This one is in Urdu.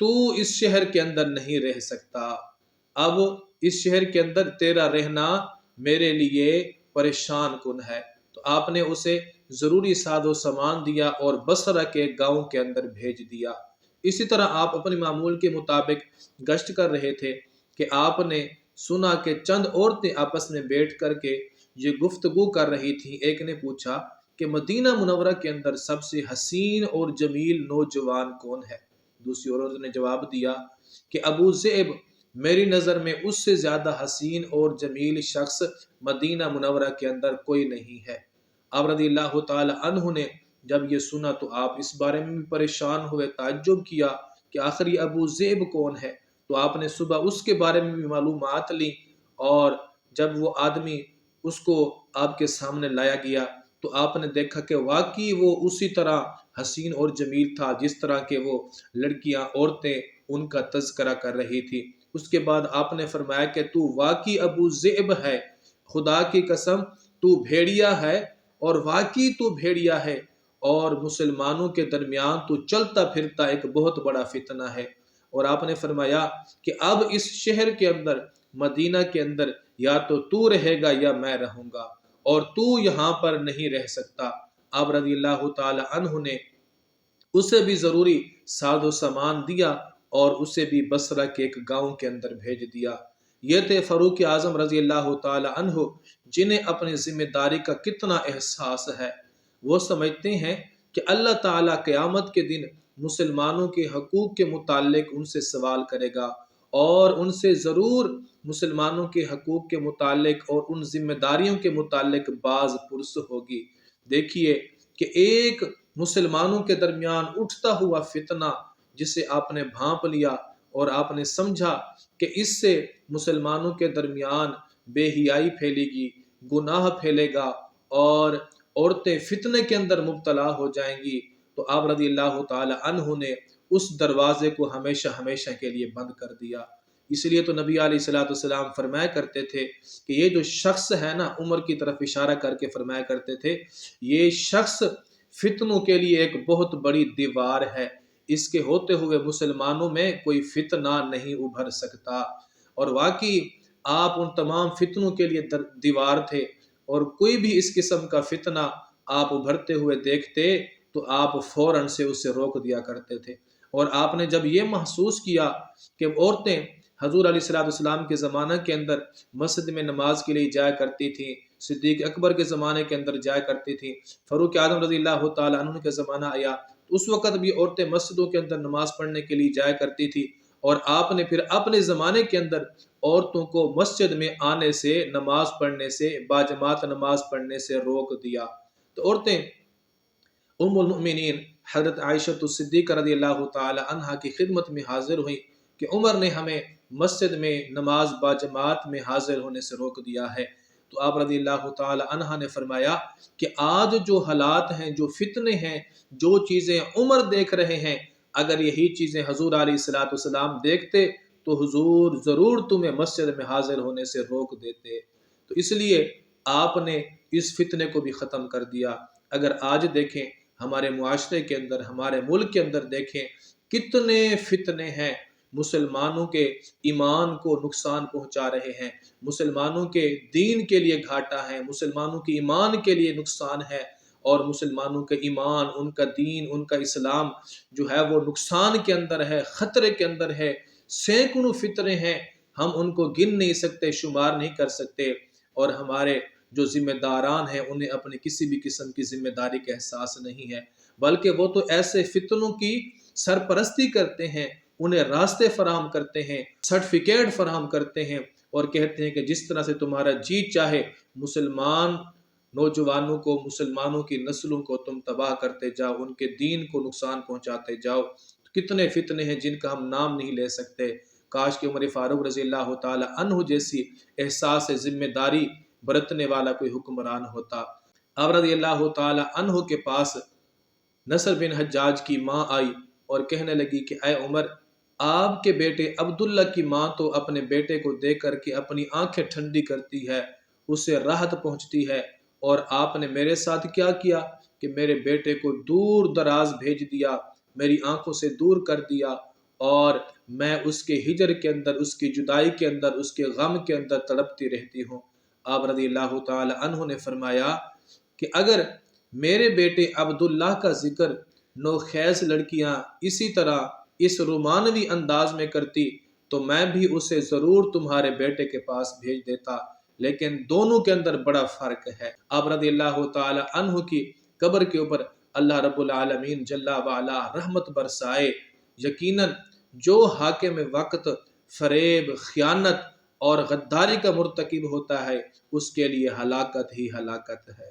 تو اس شہر کے اندر نہیں رہ سکتا، اب اس شہر کے اندر تیرا رہنا میرے لیے پریشان کن ہے۔ تو آپ نے اسے ضروری ساز و سامان دیا اور بصرہ کے گاؤں کے اندر بھیج دیا۔ اسی طرح آپ اپنے معمول کے مطابق گشت کر رہے تھے کہ آپ نے سنا کہ چند عورتیں آپس میں بیٹھ کر کے یہ گفتگو کر رہی تھیں۔ ایک نے پوچھا کہ مدینہ منورہ کے اندر سب سے حسین اور جمیل نوجوان کون ہے؟ دوسری عورت نے جواب دیا کہ ابو ذئب، میری نظر میں اس سے زیادہ حسین اور جمیل شخص مدینہ منورہ کے اندر کوئی نہیں ہے۔ آپ رضی اللہ تعالی عنہ نے جب یہ سنا تو آپ اس بارے میں بھی پریشان ہوئے، تعجب کیا کہ آخر یہ ابو ذئب کون ہے؟ تو آپ نے صبح اس کے بارے میں بھی معلومات لی، اور جب وہ آدمی اس کو آپ کے سامنے لایا گیا تو آپ نے دیکھا کہ واقعی وہ اسی طرح حسین اور جمیل تھا جس طرح کہ وہ لڑکیاں، عورتیں ان کا تذکرہ کر رہی تھی۔ اس کے بعد آپ نے فرمایا کہ تو واقعی ابو ذئب ہے، خدا کی قسم تو بھیڑیا ہے، اور واقعی تو بھیڑیا ہے، اور مسلمانوں کے درمیان تو چلتا پھرتا ایک بہت بڑا فتنہ ہے۔ اور آپ نے فرمایا کہ اب اس شہر کے اندر، مدینہ کے اندر، یا تو رہے گا یا میں رہوں گا، اور تو یہاں پر نہیں رہ سکتا۔ آپ رضی اللہ تعالی عنہ نے اسے بھی ضروری ساز و سامان دیا اور اسے بھی بصرہ کے ایک گاؤں کے اندر بھیج دیا۔ یہ تھے فاروق اعظم رضی اللہ تعالی عنہ، جنہیں اپنی ذمہ داری کا کتنا احساس ہے۔ وہ سمجھتے ہیں کہ اللہ تعالیٰ قیامت کے دن مسلمانوں کے حقوق کے متعلق ان سے سوال کرے گا، اور ان سے ضرور مسلمانوں کے حقوق کے متعلق اور ان ذمہ داریوں کے متعلق باز پرس ہوگی۔ دیکھیے کہ ایک مسلمانوں کے درمیان اٹھتا ہوا فتنہ جسے آپ نے بھانپ لیا، اور آپ نے سمجھا کہ اس سے مسلمانوں کے درمیان بے حیائی پھیلے گی، گناہ پھیلے گا، اور عورتیں فتنے کے اندر مبتلا ہو جائیں گی، تو آپ رضی اللہ تعالی عنہ نے اس دروازے کو ہمیشہ ہمیشہ کے لیے بند کر دیا۔ اس لیے تو نبی علیہ الصلوۃ والسلام فرمایا کرتے تھے کہ یہ جو شخص ہے نا، عمر کی طرف اشارہ کر کے فرمایا کرتے تھے، یہ شخص فتنوں کے لیے ایک بہت بڑی دیوار ہے، اس کے ہوتے ہوئے مسلمانوں میں کوئی فتنہ نہیں ابھر سکتا۔ اور واقعی آپ ان تمام فتنوں کے لیے دیوار تھے، اور کوئی بھی اس قسم کا فتنہ آپ ابھرتے ہوئے دیکھتے تو آپ فوراً سے اسے روک دیا کرتے تھے۔ اور آپ نے جب یہ محسوس کیا کہ عورتیں حضور علیہ الصلوۃ والسلام کے زمانہ کے اندر مسجد میں نماز کے لیے جایا کرتی تھیں، صدیق اکبر کے زمانے کے اندر جایا کرتی تھیں، فاروق اعظم رضی اللہ تعالی عنہ کا زمانہ آیا تو اس وقت بھی عورتیں مسجدوں کے اندر نماز پڑھنے کے لیے جایا کرتی تھی، اور آپ نے پھر اپنے زمانے کے اندر عورتوں کو مسجد میں آنے سے، نماز پڑھنے سے، باجماعت نماز پڑھنے سے روک دیا۔ تو عورتیں ام المؤمنین حضرت عائشہ صدیقہ رضی اللہ تعالی عنہا کی خدمت میں حاضر ہوئیں کہ عمر نے ہمیں مسجد میں نماز باجماعت میں حاضر ہونے سے روک دیا ہے۔ تو آپ رضی اللہ تعالی عنہا نے فرمایا کہ آج جو حالات ہیں، جو فتنے ہیں، جو چیزیں عمر دیکھ رہے ہیں، اگر یہی چیزیں حضور علیہ الصلوۃ والسلام دیکھتے تو حضور ضرور تمہیں مسجد میں حاضر ہونے سے روک دیتے۔ تو اس لیے آپ نے اس فتنے کو بھی ختم کر دیا۔ اگر آج دیکھیں ہمارے معاشرے کے اندر، ہمارے ملک کے اندر دیکھیں کتنے فتنے ہیں، مسلمانوں کے ایمان کو نقصان پہنچا رہے ہیں، مسلمانوں کے دین کے لیے گھاٹا ہے، مسلمانوں کے ایمان کے لیے نقصان ہے، اور مسلمانوں کا ایمان، ان کا دین، ان کا اسلام جو ہے وہ نقصان کے اندر ہے، خطرے کے اندر ہے۔ سینکڑوں فتنے ہیں، ہم ان کو گن نہیں سکتے، شمار نہیں کر سکتے، اور ہمارے جو ذمہ داران ہیں انہیں اپنی کسی بھی قسم کی ذمہ داری کا احساس نہیں ہے، بلکہ وہ تو ایسے فتنوں کی سرپرستی کرتے ہیں، انہیں راستے فراہم کرتے ہیں، سرٹیفکیٹ فراہم کرتے ہیں، اور کہتے ہیں کہ جس طرح سے تمہارا جی چاہے مسلمان نوجوانوں کو، مسلمانوں کی نسلوں کو تم تباہ کرتے جاؤ، ان کے دین کو نقصان پہنچاتے جاؤ۔ کتنے فتنے ہیں جن کا ہم نام نہیں لے سکتے۔ کاش کہ عمر فاروق رضی اللہ تعالی عنہ جیسی احساس ذمہ داری برتنے والا کوئی حکمران ہوتا۔ اب رضی اللہ تعالی عنہ کے پاس نصر بن حجاج کی ماں آئی اور کہنے لگی کہ اے عمر، آپ کے بیٹے عبداللہ کی ماں تو اپنے بیٹے کو دیکھ کر کے اپنی آنکھیں ٹھنڈی کرتی ہے، اسے راحت پہنچتی ہے، اور آپ نے میرے ساتھ کیا کیا کہ میرے بیٹے کو دور دراز بھیج دیا، میری آنکھوں سے دور کر دیا، اور میں اس کے ہجر کے اندر، اس کی جدائی کے اندر، اس کے غم کے اندر تڑپتی رہتی ہوں۔ آپ رضی اللہ تعالی عنہ نے فرمایا کہ اگر میرے بیٹے عبداللہ کا ذکر نوخیز لڑکیاں اسی طرح اس رومانوی انداز میں کرتی تو میں بھی اسے ضرور تمہارے بیٹے کے پاس بھیج دیتا، لیکن دونوں کے اندر بڑا فرق ہے۔ آپ رضی اللہ تعالی عنہ کی قبر کے اوپر اللہ رب العالمین جل وعلا رحمت برسائے۔ یقیناً جو حاکم وقت فریب، خیانت اور غداری کا مرتکب ہوتا ہے اس کے لیے ہلاکت ہی ہلاکت ہے۔